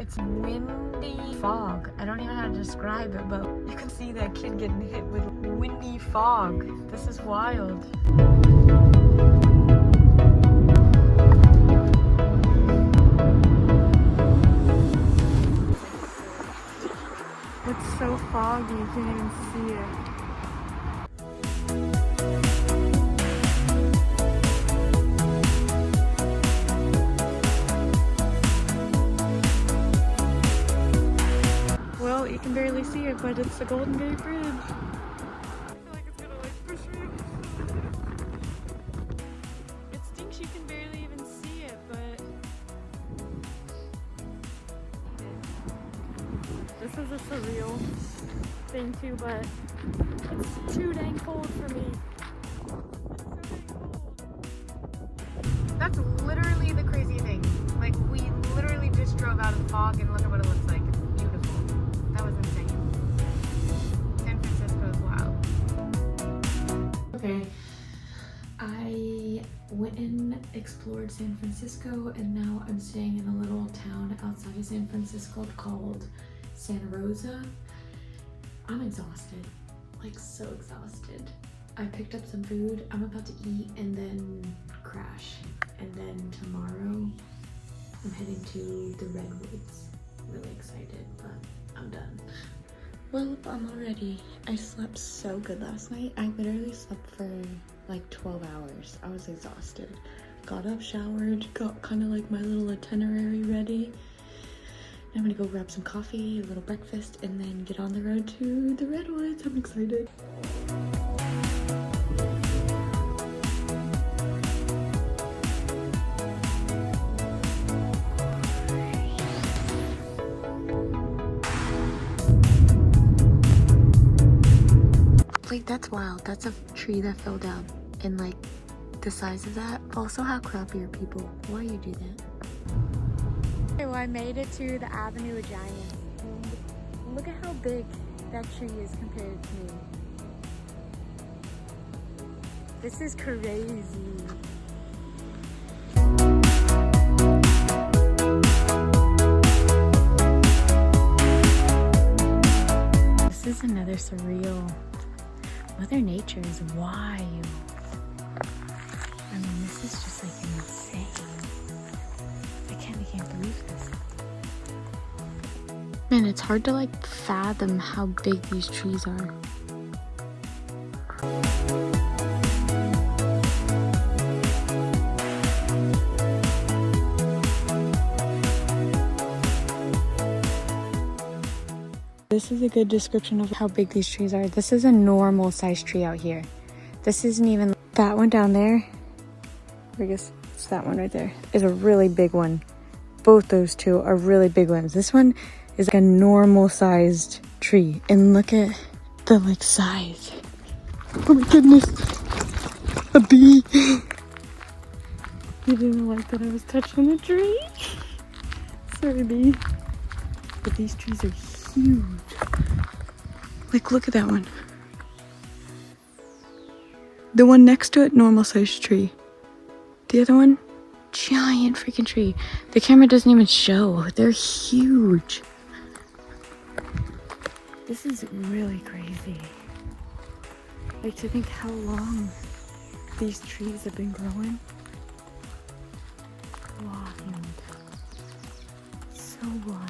It's windy fog. I don't even know how to describe it, but you can see that kid getting hit with windy fog. This is wild. It's so foggy, you can't even see it. Well, you can barely see it, but it's the Golden Gate Bridge. I feel like it's gonna like push me. It stinks you can barely even see it, but this is a surreal thing too, but it's too dang cold for me. That's literally the crazy thing. Like, we literally just drove out of the fog and look at what it looks like. It's beautiful. That was insane. San Francisco is wild. Okay. I went and explored San Francisco, and now I'm staying in a little town outside of San Francisco called Santa Rosa. I'm exhausted. Like, so exhausted. I picked up some food. I'm about to eat and then crash. And then tomorrow I'm heading to the Redwoods. Really excited, but I'm done. Well, I'm all ready. I slept so good last night. I literally slept for like 12 hours. I was exhausted. Got up, showered, got kind of like my little itinerary ready. I'm gonna go grab some coffee, a little breakfast, and then get on the road to the Redwoods. I'm excited. Like, that's wild. That's a tree that fell down, and like the size of that. Also, how crappy are people? Why you do that? Okay, well, I made it to the Avenue of Giants, and look at how big that tree is compared to me. This is crazy. This is another surreal. Mother Nature is wild. I mean, this is just like insane. I can't believe this. Man, it's hard to like fathom how big these trees are. This is a good description of how big these trees are. This is a normal sized tree out here. This isn't even that one down there. I guess it's that one right there. Is a really big one. Both those two are really big ones. This one is like a normal sized tree. And look at the like size. Oh my goodness. A bee. You didn't like that I was touching the tree? Sorry, bee. But these trees are huge. Like, look at that one. The one next to it, normal sized tree. The other one, giant freaking tree. The camera doesn't even show. They're huge. This is really crazy. Like, to think how long these trees have been growing. Wild. So wild.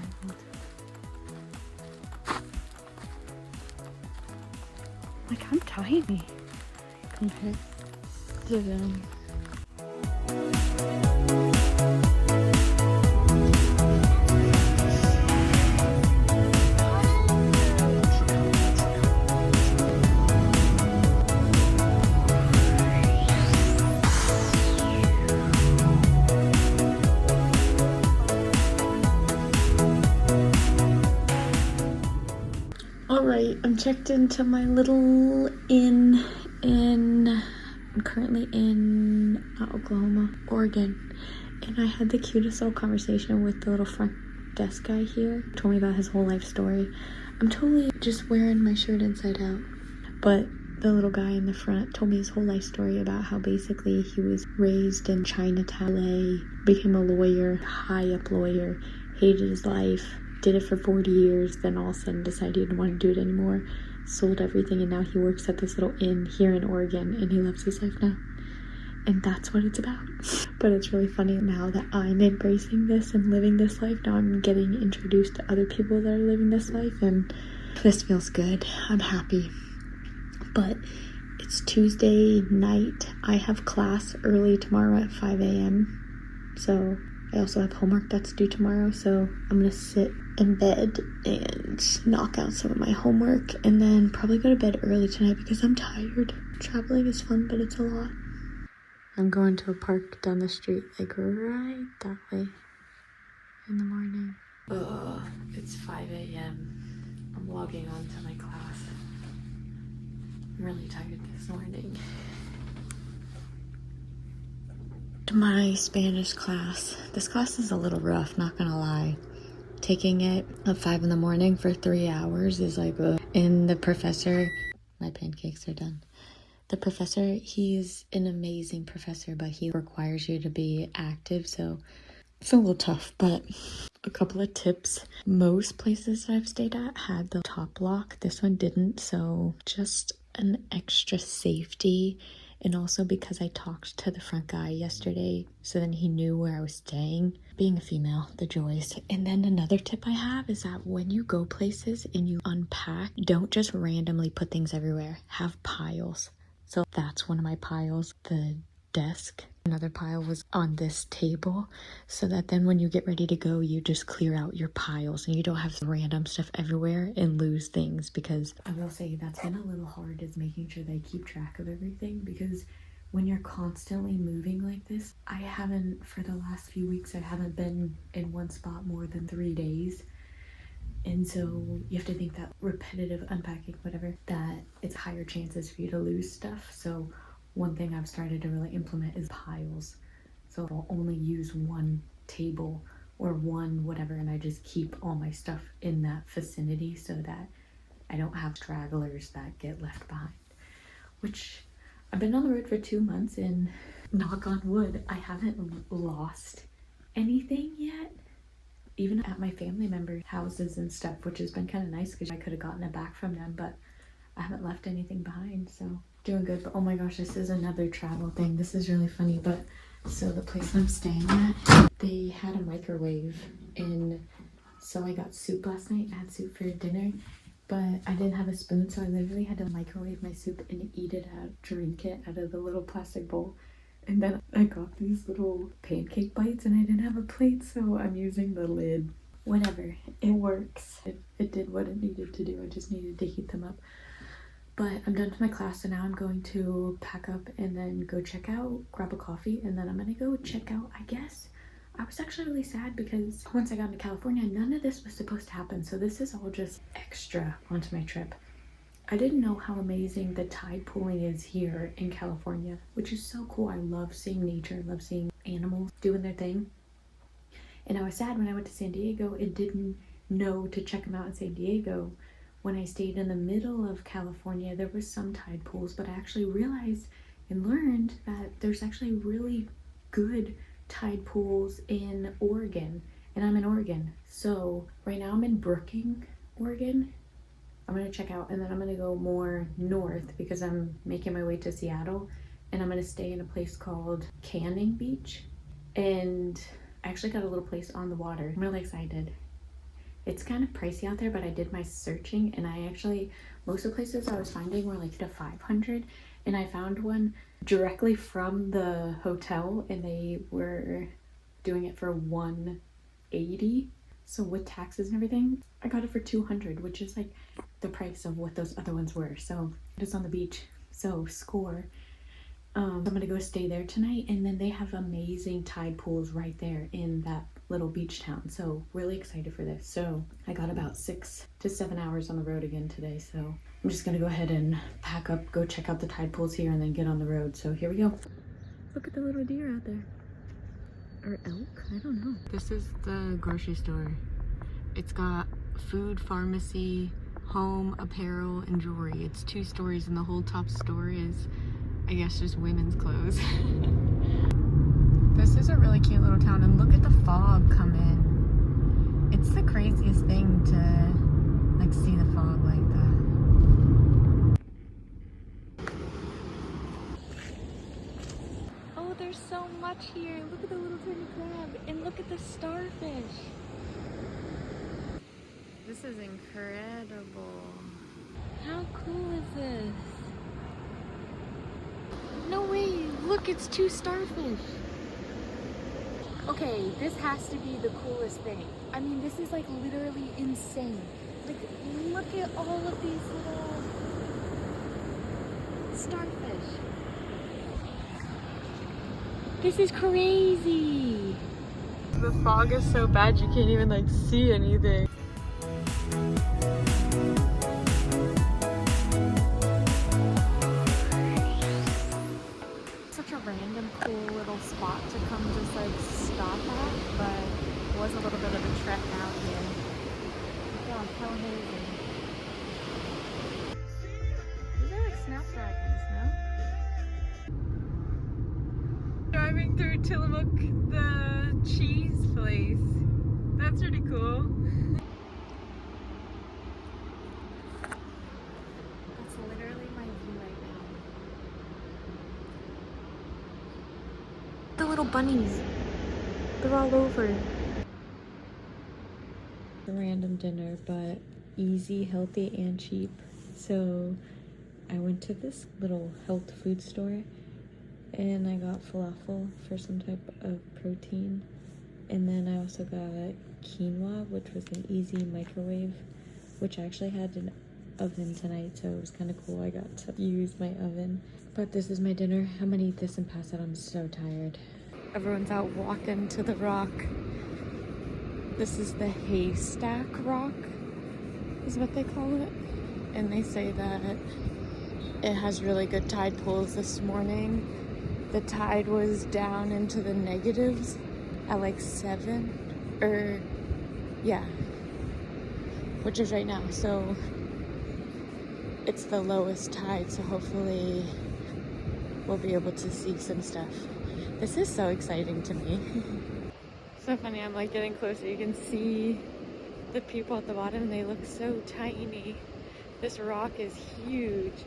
Like, I'm tiny compared to them. Alright, I'm checked into my little inn I'm currently in Oregon, and I had the cutest little conversation with the little front desk guy here. He told me about his whole life story. I'm totally just wearing my shirt inside out, but the little guy in the front told me his whole life story about how basically he was raised in Chinatown, LA, became a lawyer, high up lawyer. hated his life, did it for 40 years, then all of a sudden decided he didn't want to do it anymore, sold everything, and now he works at this little inn here in Oregon, and he loves his life now. And that's what it's about. But it's really funny now that I'm embracing this and living this life. Now I'm getting introduced to other people that are living this life, and this feels good. I'm happy. But it's Tuesday night. I have class early tomorrow at 5 a.m. So I also have homework that's due tomorrow. So I'm going to sit in bed and knock out some of my homework and then probably go to bed early tonight because I'm tired. Traveling is fun, but it's a lot. I'm going to a park down the street, like right that way in the morning. It's 5 a.m. I'm logging on to my class. I'm really tired this morning. My Spanish class. This class is a little rough, not gonna lie. Taking it at 5 in the morning for 3 hours is like, ugh. And the professor, my pancakes are done. The professor, he's an amazing professor, but he requires you to be active, so it's a little tough. But a couple of tips. Most places that I've stayed at had the top lock. This one didn't, so just an extra safety. And also because I talked to the front guy yesterday, so then he knew where I was staying. Being a female, the joys. And then another tip I have is that when you go places and you unpack, don't just randomly put things everywhere. Have piles. So that's one of my piles, the desk. Another pile was on this table, so that then when you get ready to go, you just clear out your piles and you don't have random stuff everywhere and lose things. Because I will say that's been a little hard, is making sure that I keep track of everything, because when you're constantly moving like this, for the last few weeks, I haven't been in one spot more than 3 days. And so you have to think that repetitive unpacking, whatever, that it's higher chances for you to lose stuff. So one thing I've started to really implement is piles. So I'll only use one table or one whatever, and I just keep all my stuff in that vicinity so that I don't have stragglers that get left behind. Which, I've been on the road for 2 months, and knock on wood, I haven't lost anything yet. Even at my family members' houses and stuff, which has been kind of nice because I could have gotten it back from them, but I haven't left anything behind, so doing good. But oh my gosh, this is another travel thing. This is really funny. But so the place I'm staying at, they had a microwave, and so I got soup last night. I had soup for dinner, but I didn't have a spoon, so I literally had to microwave my soup and eat it out, drink it out of the little plastic bowl. And then I got these little pancake bites and I didn't have a plate, so I'm using the lid. Whatever, it works. It did what it needed to do. I just needed to heat them up. But I'm done with my class, so now I'm going to pack up and then go check out, grab a coffee, and then I'm gonna go check out, I guess. I was actually really sad because once I got into California, none of this was supposed to happen. So this is all just extra onto my trip. I didn't know how amazing the tide pooling is here in California, which is so cool. I love seeing nature, I love seeing animals doing their thing. And I was sad when I went to San Diego and didn't know to check them out in San Diego. When I stayed in the middle of California, there was some tide pools, but I actually realized and learned that there's actually really good tide pools in Oregon, and I'm in Oregon. So right now I'm in Brookings, Oregon. I'm gonna check out, and then I'm gonna go more north because I'm making my way to Seattle, and I'm gonna stay in a place called Canning Beach. And I actually got a little place on the water. I'm really excited. It's kind of pricey out there, but I did my searching, and most of the places I was finding were like to 500, and I found one directly from the hotel, and they were doing it for 180. So with taxes and everything, I got it for 200, which is like the price of what those other ones were. So it's on the beach, so score. I'm gonna go stay there tonight, and then they have amazing tide pools right there in that little beach town. So really excited for this. So I got about 6 to 7 hours on the road again today. So I'm just gonna go ahead and pack up, go check out the tide pools here, and then get on the road. So here we go. Look at the little deer out there. Or elk, I don't know. This is the grocery store. It's got food, pharmacy, home, apparel, and jewelry. It's 2 stories, and the whole top store is, I guess, just women's clothes. This is a really cute little town, and look at the fog come in. It's the craziest thing to like see the fog like that. Oh, there's so much here. Look at the little tiny crab and look at the starfish. This is incredible. How cool is this? No way, look, it's 2 starfish. Okay, this has to be the coolest thing. I mean, this is like literally insane. Like, look at all of these little starfish. This is crazy. The fog is so bad you can't even like see anything. Such a random cool little spot to come just like stop at, but it was a little bit of a trek out here. God, how amazing. These are like snapdragons, no? Driving through Tillamook, the cheese place. That's pretty cool. That's literally my view right now. The little bunnies. They're all over. A random dinner, but easy, healthy, and cheap. So I went to this little health food store and I got falafel for some type of protein. And then I also got quinoa, which was an easy microwave, which I actually had an oven tonight, so it was kind of cool. I got to use my oven. But this is my dinner. I'm gonna eat this and pass out. I'm so tired. Everyone's out walking to the rock. This is the Haystack Rock, is what they call it. And they say that it has really good tide pools this morning. The tide was down into the negatives at like 7, which is right now. So it's the lowest tide, so hopefully we'll be able to see some stuff. This is so exciting to me. So funny, I'm like getting closer. You can see the people at the bottom, they look so tiny. This rock is huge.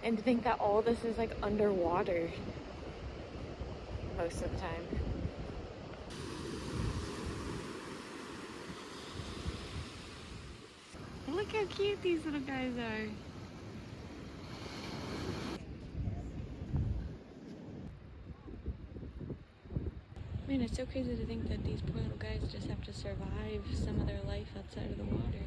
And to think that all this is like underwater most of the time. Look how cute these little guys are. Man, it's so crazy to think that these poor little guys just have to survive some of their life outside of the water.